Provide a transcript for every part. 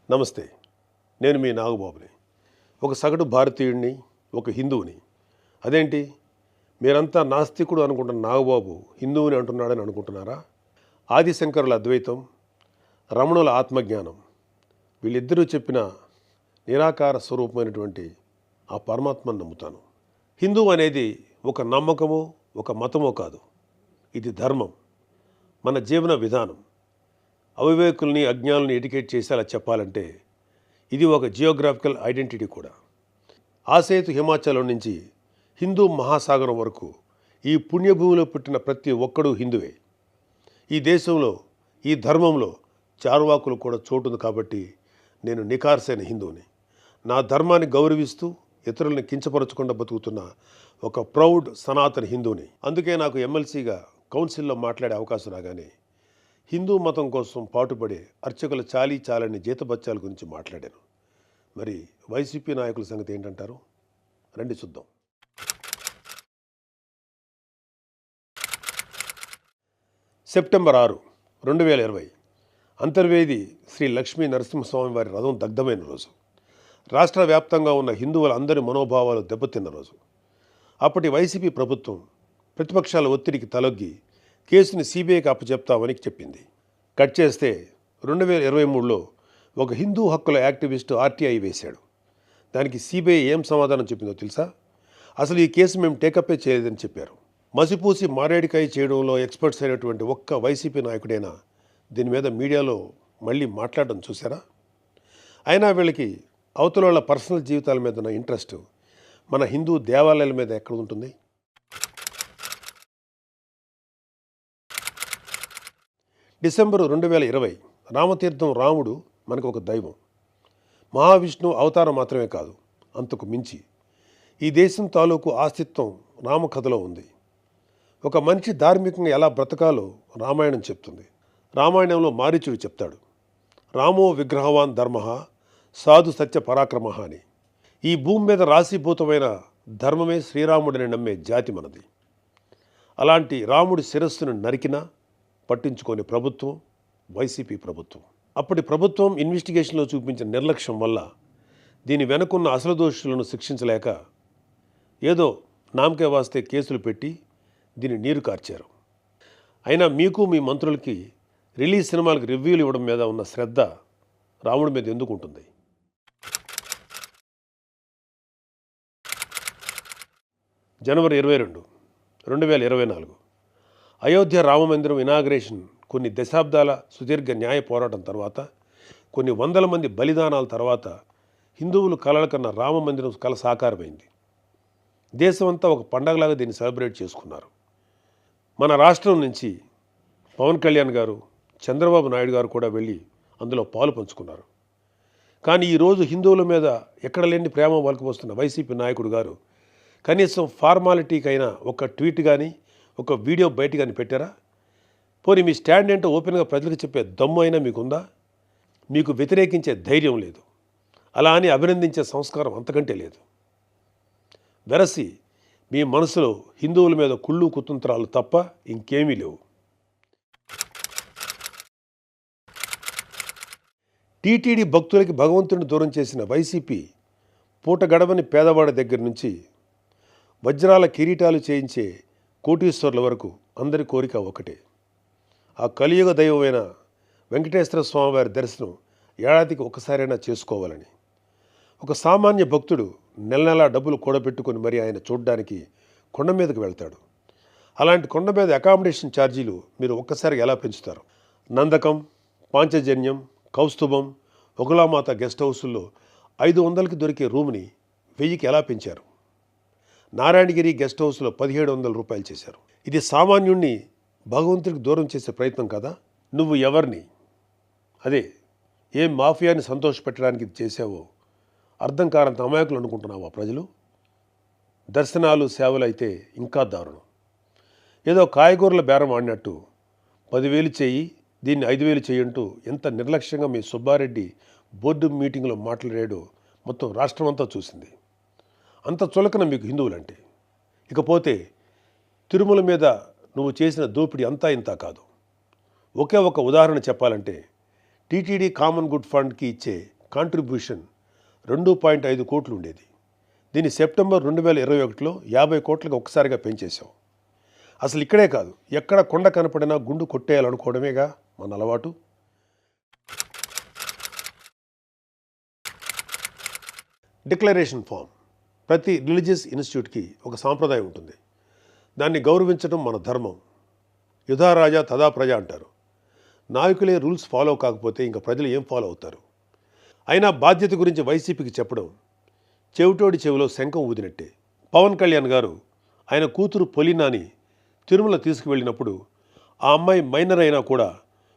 నమస్తే. నేను మీ నాగబాబుని. ఒక సగటు భారతీయుడిని, ఒక హిందువుని. అదేంటి మీరంతా నాస్తికుడు అనుకుంటున్న నాగబాబు హిందువుని అంటున్నాడని అనుకుంటున్నారా? ఆదిశంకరుల అద్వైతం, రమణుల ఆత్మజ్ఞానం, వీళ్ళిద్దరూ చెప్పిన నిరాకార స్వరూపమైనటువంటి ఆ పరమాత్మను నమ్ముతాను. హిందువు అనేది ఒక నమ్మకమో ఒక మతమో కాదు, ఇది ధర్మం, మన జీవన విధానం. అవివేకుల్ని అజ్ఞానుల్ని ఎడ్యుకేట్ చేసేలా చెప్పాలంటే ఇది ఒక జియోగ్రాఫికల్ ఐడెంటిటీ కూడా. ఆసేతు హిమాచలం నుంచి హిందూ మహాసాగరం వరకు ఈ పుణ్యభూమిలో పుట్టిన ప్రతి ఒక్కడూ హిందువే. ఈ దేశంలో ఈ ధర్మంలో చార్వాకులు కూడా చోటుంది కాబట్టి నేను నికార్సైన హిందువుని. నా ధర్మాన్ని గౌరవిస్తూ ఇతరులను కించపరచకుండా బతుకుతున్న ఒక ప్రౌడ్ సనాతన హిందువుని. అందుకే నాకు ఎమ్మెల్సీగా కౌన్సిల్లో మాట్లాడే అవకాశం రాగానే హిందూ మతం కోసం పాటుపడే అర్చకుల చాలీ చాలని జీతబత్యాల గురించి మాట్లాడాను. మరి వైసీపీ నాయకుల సంగతి ఏంటంటారు? రండి చూద్దాం. సెప్టెంబర్ 6, 2020 అంతర్వేది శ్రీ లక్ష్మీ నరసింహస్వామి వారి రథం దగ్ధమైన రోజు. రాష్ట్ర వ్యాప్తంగా ఉన్న హిందువులందరి మనోభావాలు దెబ్బతిన్న రోజు. అప్పటి వైసీపీ ప్రభుత్వం ప్రతిపక్షాల ఒత్తిడికి తలొగ్గి కేసుని సిబిఐకి అప్పచెప్తామని చెప్పింది. కట్ చేస్తే 2023లో ఒక హిందూ హక్కుల యాక్టివిస్టు ఆర్టీఐ వేశాడు. దానికి సిబిఐ ఏం సమాధానం చెప్పిందో తెలుసా? అసలు ఈ కేసు మేము టేకప్పే చేయలేదని చెప్పారు. మసిపూసి మారేడికాయ చేయడంలో ఎక్స్పర్ట్స్ అయినటువంటి ఒక్క వైసీపీ నాయకుడైనా దీని మీద మీడియాలో మళ్ళీ మాట్లాడడం చూసారా? అయినా వీళ్ళకి అవతల వాళ్ళ పర్సనల్ జీవితాల మీద ఉన్న ఇంట్రెస్ట్ మన హిందూ దేవాలయాల మీద ఎక్కడ ఉంటుంది? డిసెంబరు 2020 రామతీర్థం రాముడు మనకు ఒక దైవం. మహావిష్ణువు అవతారం మాత్రమే కాదు, అంతకు మించి. ఈ దేశం తాలూకు ఆస్తిత్వం రామకథలో ఉంది. ఒక మనిషి ధార్మికంగా ఎలా బ్రతకాలో రామాయణం చెప్తుంది. రామాయణంలో మారీచుడు చెప్తాడు, రామో విగ్రహవాన్ ధర్మ సాధు సత్య పరాక్రమ అని. ఈ భూమి మీద రాశీభూతమైన ధర్మమే శ్రీరాముడిని నమ్మే జాతి మనది. అలాంటి రాముడి శిరస్సును నరికినా పట్టించుకోని ప్రభుత్వం వైసీపీ ప్రభుత్వం. అప్పటి ప్రభుత్వం ఇన్వెస్టిగేషన్లో చూపించిన నిర్లక్ష్యం వల్ల దీని వెనుకున్న అసలు దోషులను శిక్షించలేక ఏదో నామకే వాస్తే కేసులు పెట్టి దీన్ని నీరు కార్చారు. అయినా మీకు మీ మంత్రులకి రిలీజ్ సినిమాలకు రివ్యూలు ఇవ్వడం మీద ఉన్న శ్రద్ధ రాముడి మీద ఎందుకు ఉంటుంది? జనవరి 22, 2024 అయోధ్య రామమందిరం ఇనాగ్రేషన్ కొన్ని దశాబ్దాల సుదీర్ఘ న్యాయ పోరాటం తర్వాత, కొన్ని వందల మంది బలిదానాల తర్వాత హిందువులు కలల కన్నా రామమందిరం కల సాకారమైంది. దేశమంతా ఒక పండగలాగా దీన్ని సెలబ్రేట్ చేసుకున్నారు. మన రాష్ట్రం నుంచి పవన్ కళ్యాణ్ గారు, చంద్రబాబు నాయుడు గారు కూడా వెళ్ళి అందులో పాలు పంచుకున్నారు. కానీ ఈరోజు హిందువుల మీద ఎక్కడ లేని ప్రేమ వలకపోస్తున్న వైసీపీ నాయకుడు గారు కనీసం ఫార్మాలిటీకైనా ఒక ట్వీట్ కానీ ఒక వీడియో బయట కానీ పెట్టారా? పోనీ మీ స్టాండ్ ఏంటో ఓపెన్గా ప్రజలకు చెప్పే దమ్ము అయినా మీకుందా? మీకు వ్యతిరేకించే ధైర్యం లేదు. అలా అని అభినందించే సంస్కారం అంతకంటే లేదు. వెరసి మీ మనసులో హిందువుల మీద కుళ్ళు కుతంత్రాలు తప్ప ఇంకేమీ లేవు. టీటీడీ భక్తులకి భగవంతుడిని దూరం చేసిన వైసీపీ పూట గడవని పేదవాడి దగ్గర నుంచి వజ్రాల కిరీటాలు చేయించే కోటీశ్వర్ల వరకు అందరి కోరిక ఒకటే, ఆ కలియుగ దైవమైన వెంకటేశ్వర స్వామివారి దర్శనం ఏడాదికి ఒకసారైనా చేసుకోవాలని. ఒక సామాన్య భక్తుడు నెల నెలా డబ్బులు కూడబెట్టుకుని మరి ఆయన చూడడానికి కొండ మీదకి వెళ్తాడు. అలాంటి కొండ మీద అకామిడేషన్ ఛార్జీలు మీరు ఒక్కసారి ఎలా పెంచుతారు? నందకం, పాంచజన్యం, కౌస్తుభం, ఒకలామాత గెస్ట్ హౌసుల్లో 500కి దొరికే రూమ్ని 1000కి ఎలా పెంచారు? నారాయణగిరి గెస్ట్ హౌస్లో 1700 రూపాయలు చేశారు. ఇది సామాన్యుణ్ణి భగవంతుడికి దూరం చేసే ప్రయత్నం కదా? నువ్వు ఎవరిని, అదే ఏం మాఫియాని సంతోషపెట్టడానికి ఇది చేసావో అర్థం కానంత అమాయకులు అనుకుంటున్నావా ప్రజలు? దర్శనాలు సేవలు అయితే ఇంకా దారుణం. ఏదో కాయగూరల బేరం ఆడినట్టు 10,000 చేయి, దీన్ని 5,000 చేయంటూ ఎంత నిర్లక్ష్యంగా మీ సుబ్బారెడ్డి బోర్డు మీటింగ్లో మాట్లాడాడో మొత్తం రాష్ట్రం అంతా చూసింది. అంత చులకన మీకు హిందువులంటే. ఇకపోతే తిరుమల మీద నువ్వు చేసిన దోపిడీ అంతా ఇంతా కాదు. ఒకే ఒక ఉదాహరణ చెప్పాలంటే టీటీడీ కామన్ గుడ్ ఫండ్కి ఇచ్చే కాంట్రిబ్యూషన్ 2.5 కోట్లు ఉండేది. దీన్ని సెప్టెంబర్ 2021లో 50 కోట్లకు ఒక్కసారిగా పెంచేశాం. అసలు ఇక్కడే కాదు, ఎక్కడ కొండ కనపడినా గుండు కొట్టేయాలనుకోవడమేగా మన అలవాటు. Declaration form. ప్రతి రిలీజియస్ ఇన్స్టిట్యూట్కి ఒక సాంప్రదాయం ఉంటుంది. దాన్ని గౌరవించడం మన ధర్మం. యుధా రాజా తదా ప్రజ అంటారు. నాయకులే రూల్స్ ఫాలో కాకపోతే ఇంకా ప్రజలు ఏం ఫాలో అవుతారు? అయినా బాధ్యత గురించి వైసీపీకి చెప్పడం చెవిటోడి చెవిలో శంఖం ఊదినట్టే. పవన్ కళ్యాణ్ గారు ఆయన కూతురు పొలినాని తిరుమల తీసుకువెళ్ళినప్పుడు ఆ అమ్మాయి మైనర్ అయినా కూడా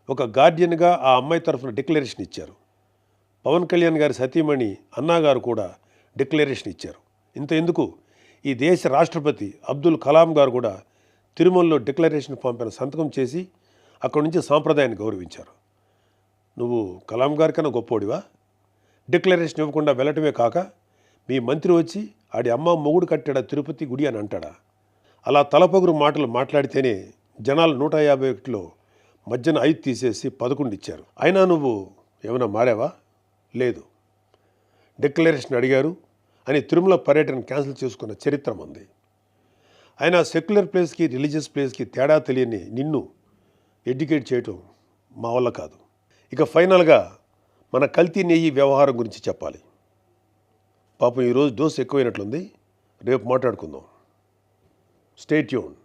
ఒక గార్డియన్గా ఆ అమ్మాయి తరఫున డిక్లరేషన్ ఇచ్చారు. పవన్ కళ్యాణ్ గారి సతీమణి అన్నాగారు కూడా డిక్లరేషన్ ఇచ్చారు. ఇంత ఎందుకు, ఈ దేశ రాష్ట్రపతి అబ్దుల్ కలాం గారు కూడా తిరుమలలో డిక్లరేషన్ ఫామ్ పైన సంతకం చేసి అక్కడి నుంచి సాంప్రదాయాన్ని గౌరవించారు. నువ్వు కలాం గారి కన్నా గొప్పోడివా? డిక్లరేషన్ ఇవ్వకుండా వెళ్ళటమే కాక మీ మంత్రి వచ్చి ఆడి అమ్మ మొగుడు కట్టాడా తిరుపతి గుడి అని అంటాడా? అలా తలపొగురు మాటలు మాట్లాడితేనే జనాలు 151లో మధ్యన 5 తీసేసి 11 ఇచ్చారు. అయినా నువ్వు ఏమైనా మారావా? లేదు. డిక్లరేషన్ అడిగారు అని తిరుమల పర్యటన క్యాన్సిల్ చేసుకున్న చరిత్ర ఉంది. అయినా సెక్యులర్ ప్లేస్కి రిలీజియస్ ప్లేస్కి తేడా తెలియని నిన్ను ఎడ్యుకేట్ చేయటం మా వల్ల కాదు. ఇక ఫైనల్గా మన కల్తీ నెయ్యి వ్యవహారం గురించి చెప్పాలి. పాపం ఈరోజు డోస్ ఎక్కువైనట్లుంది. రేపు మాట్లాడుకుందాం. Stay tune.